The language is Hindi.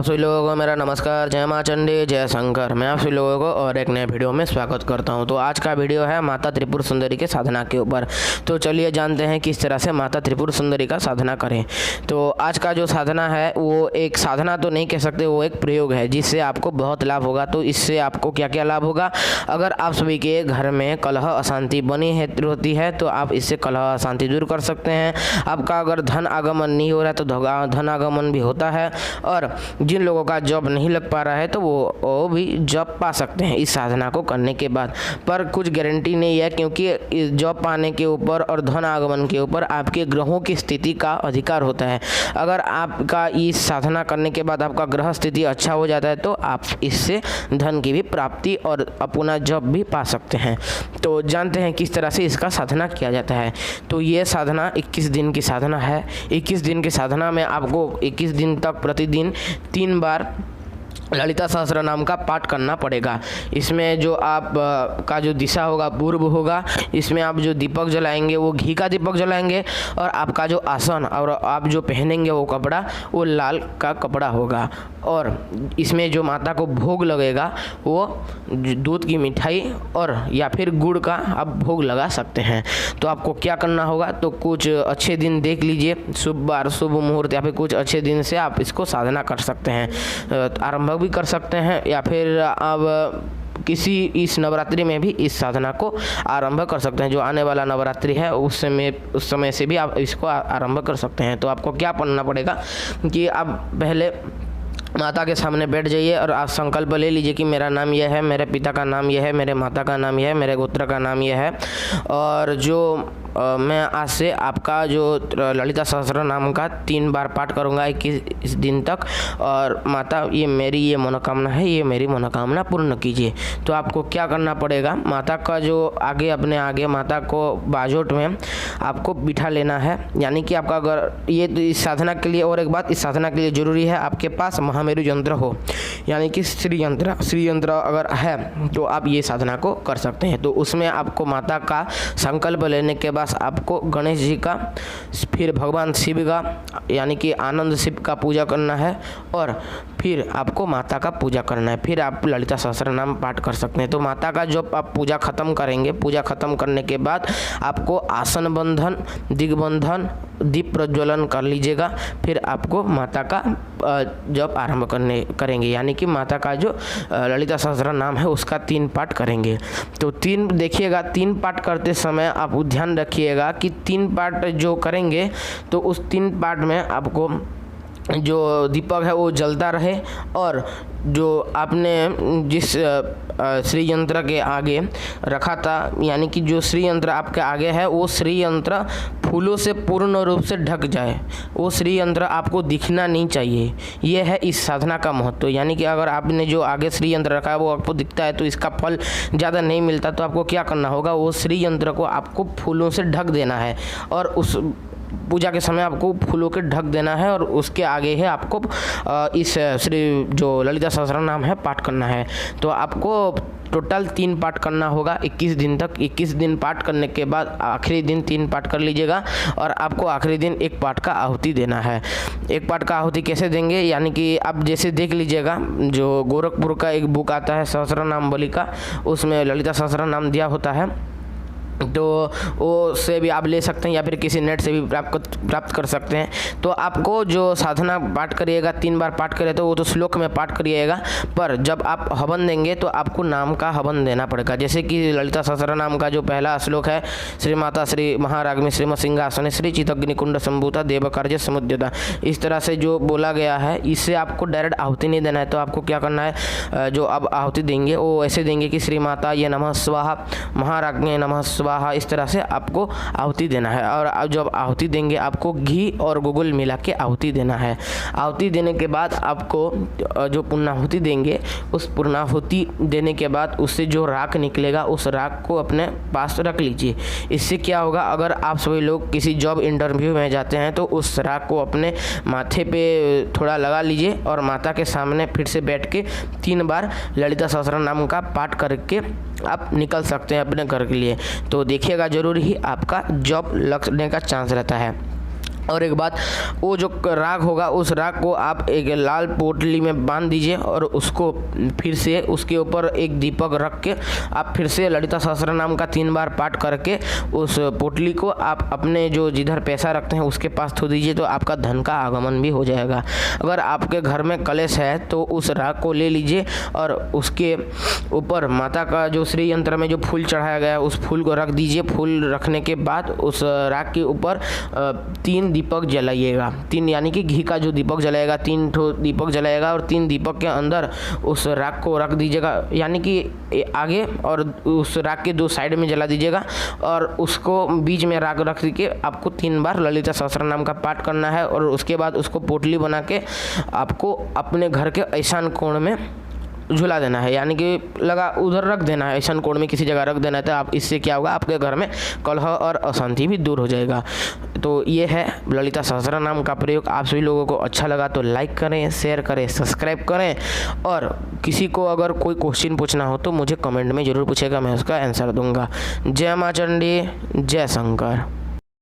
सभी लोगों को मेरा नमस्कार। जय माँ चंडी, जय शंकर। मैं आप सभी लोगों को और एक नए वीडियो में स्वागत करता हूं। तो आज का वीडियो है माता त्रिपुर सुंदरी के साधना के ऊपर। तो चलिए जानते हैं किस तरह से माता त्रिपुर सुंदरी का साधना करें। तो आज का जो साधना है वो एक साधना तो नहीं कह सकते, वो एक प्रयोग है जिससे आपको बहुत लाभ होगा। तो इससे आपको क्या क्या लाभ होगा? अगर आप सभी के घर में कलह अशांति बनी होती है तो आप इससे कलह अशांति दूर कर सकते हैं। आपका अगर धन आगमन नहीं हो रहा है तो धन आगमन भी होता है। और जिन लोगों का जॉब नहीं लग पा रहा है तो वो भी जॉब पा सकते हैं इस साधना को करने के बाद। पर कुछ गारंटी नहीं है, क्योंकि जॉब पाने के ऊपर और धन आगमन के ऊपर आपके ग्रहों की स्थिति का अधिकार होता है। अगर आपका इस साधना करने के बाद आपका ग्रह स्थिति अच्छा हो जाता है तो आप इससे धन की भी प्राप्ति और अपना जॉब भी पा सकते हैं। तो जानते हैं किस तरह से इसका साधना किया जाता है। तो ये साधना 21 दिन की साधना है। 21 दिन की साधना में आपको 21 दिन तक प्रतिदिन 3 बार ललिता सहस्त्र नाम का पाठ करना पड़ेगा। इसमें जो आप का जो दिशा होगा पूर्व होगा। इसमें आप जो दीपक जलाएंगे वो घी का दीपक जलाएंगे और आपका जो आसन और आप जो पहनेंगे वो कपड़ा वो लाल का कपड़ा होगा। और इसमें जो माता को भोग लगेगा वो दूध की मिठाई और या फिर गुड़ का आप भोग लगा सकते हैं। तो आपको क्या करना होगा? तो कुछ अच्छे दिन देख लीजिए, शुभ बार शुभ मुहूर्त या फिर कुछ अच्छे दिन से आप इसको साधना कर सकते हैं। आरंभ भी कर सकते हैं या फिर आप किसी इस नवरात्रि में भी इस साधना को आरंभ कर सकते हैं। जो आने वाला नवरात्रि है उस समय से भी आप इसको आरंभ कर सकते हैं। तो आपको क्या करना पड़ेगा कि आप पहले माता के सामने बैठ जाइए और आप संकल्प ले लीजिए कि मेरा नाम यह है, मेरे पिता का नाम यह है, मेरे माता का नाम यह है, मेरे गोत्र का नाम यह है। और जो मैं आज से आपका जो ललिता सहस्त्र नाम का 3 बार पाठ करूँगा 21 दिन तक। और माता ये मेरी ये मनोकामना है, ये मेरी मनोकामना पूर्ण कीजिए। तो आपको क्या करना पड़ेगा? माता का जो आगे अपने आगे माता को बाजोट में आपको बिठा लेना है। यानी कि आपका अगर ये इस साधना के लिए और एक बात इस साधना के लिए ज़रूरी है आपके पास महामेरु यंत्र हो, यानी कि श्री यंत्र अगर है तो आप ये साधना को कर सकते हैं। तो उसमें आपको माता का संकल्प लेने के बाद आपको गणेश जी का, फिर भगवान शिव का यानी कि आनंद शिव का पूजा करना है और फिर आपको माता का पूजा करना है। फिर आप ललिता सहस्त्र नाम पाठ कर सकते हैं। तो माता का जो आप पूजा खत्म करेंगे, पूजा खत्म करने के बाद आपको आसन बंधन, दिग्बंधन, दीप प्रज्वलन कर लीजिएगा। फिर आपको माता का जप आरंभ करेंगे, यानी कि माता का जो ललिता सहस्त्र नाम है उसका 3 पाठ करेंगे। तो 3 देखिएगा, 3 पाठ करते समय आप ध्यान रखिएगा कि 3 पाठ जो करेंगे तो उस 3 पाठ में आपको जो दीपक है वो जलता रहे। और जो आपने जिस श्री यंत्र के आगे रखा था, यानी कि जो श्री यंत्र आपके आगे है वो श्री यंत्र फूलों से पूर्ण रूप से ढक जाए। वो श्री यंत्र आपको दिखना नहीं चाहिए। ये है इस साधना का महत्व। यानी कि अगर आपने जो आगे श्री यंत्र रखा है वो आपको दिखता है तो इसका फल ज़्यादा नहीं मिलता। तो आपको क्या करना होगा? वो श्री यंत्र को आपको फूलों से ढक देना है और उस पूजा के समय आपको फूलों के ढक देना है। और उसके आगे है आपको इस श्री जो ललिता सहस्त्र नाम है पाठ करना है। तो आपको टोटल 3 पाठ करना होगा 21 दिन तक। 21 दिन पाठ करने के बाद आखिरी दिन 3 पाठ कर लीजिएगा और आपको आखिरी दिन 1 पाठ का आहुति देना है। 1 पाठ का आहुति कैसे देंगे? यानी कि आप जैसे देख लीजिएगा, जो गोरखपुर का एक बुक आता है सहस्त्र नाम बलि का, उसमें ललिता सहस्त्र नाम दिया होता है। तो वो से भी आप ले सकते हैं या फिर किसी नेट से भी प्राप्त कर सकते हैं। तो आपको जो साधना पाठ करिएगा 3 बार पाठ करिए तो वो तो श्लोक में पाठ करिएगा, पर जब आप हवन देंगे तो आपको नाम का हवन देना पड़ेगा। जैसे कि ललिता सहस्त्र नाम का जो पहला श्लोक है, श्री माता श्री महाराग्नि श्रीमत् सिंहासने श्री चितग्नि कुंड संभूता देव कार्य समुद्यता, इस तरह से जो बोला गया है इससे आपको डायरेक्ट आहुति नहीं देना है। तो आपको क्या करना है? जो आप आहुति देंगे वो ऐसे देंगे कि श्री माता ये नमः स्वाहा, महाराग्नि नमः स्वाहा, इस तरह से आपको आहुति देना है। और जब आहुति देंगे आपको घी और गुगुल मिला के आहुति देना है। आहुति देने के बाद आपको जो पूर्णाहुति देंगे उस पूर्णाहुति देने के बाद उससे जो राख निकलेगा उस राख को अपने पास रख लीजिए। इससे क्या होगा? अगर आप सभी लोग किसी जॉब इंटरव्यू में जाते हैं तो उस राख को अपने माथे पे थोड़ा लगा लीजिए और माता के सामने फिर से बैठ के 3 बार ललिता सहस्त्र नाम का पाठ करके आप निकल सकते हैं अपने घर के लिए। तो देखिएगा, जरूर ही आपका जॉब लगने का चांस रहता है। और एक बात, वो जो राख होगा उस राख को आप एक लाल पोटली में बांध दीजिए और उसको फिर से उसके ऊपर एक दीपक रख के आप फिर से ललिता सहस्त्रनाम का 3 बार पाठ करके उस पोटली को आप अपने जो जिधर पैसा रखते हैं उसके पास थो दीजिए, तो आपका धन का आगमन भी हो जाएगा। अगर आपके घर में कलश है तो उस राख को ले लीजिए और उसके ऊपर माता का जो श्री यंत्र में जो फूल चढ़ाया गया है उस फूल को रख दीजिए। फूल रखने के बाद उस राख के ऊपर 3 दीपक जलाइएगा। 3 यानी कि घी का जो दीपक जलाएगा, 3 ठो दीपक जलाएगा और 3 दीपक के अंदर उस राख को रख दीजिएगा, यानी कि आगे और उस राख के 2 साइड में जला दीजिएगा और उसको बीच में राख रख के आपको 3 बार ललिता सहस्त्रनाम का पाठ करना है। और उसके बाद उसको पोटली बना के आपको अपने घर के ईशान कोण में झुला देना है, यानी कि लगा उधर रख देना है, ईशान कोण में किसी जगह रख देना है। तो आप इससे क्या होगा, आपके घर में कलह और अशांति भी दूर हो जाएगा। तो ये है ललिता सहस्त्रनाम का प्रयोग। आप सभी लोगों को अच्छा लगा तो लाइक करें, शेयर करें, सब्सक्राइब करें और किसी को अगर कोई क्वेश्चन पूछना हो तो मुझे कमेंट में ज़रूर पूछेगा, मैं उसका आंसर दूंगा। जय माँ चंडी, जय शंकर।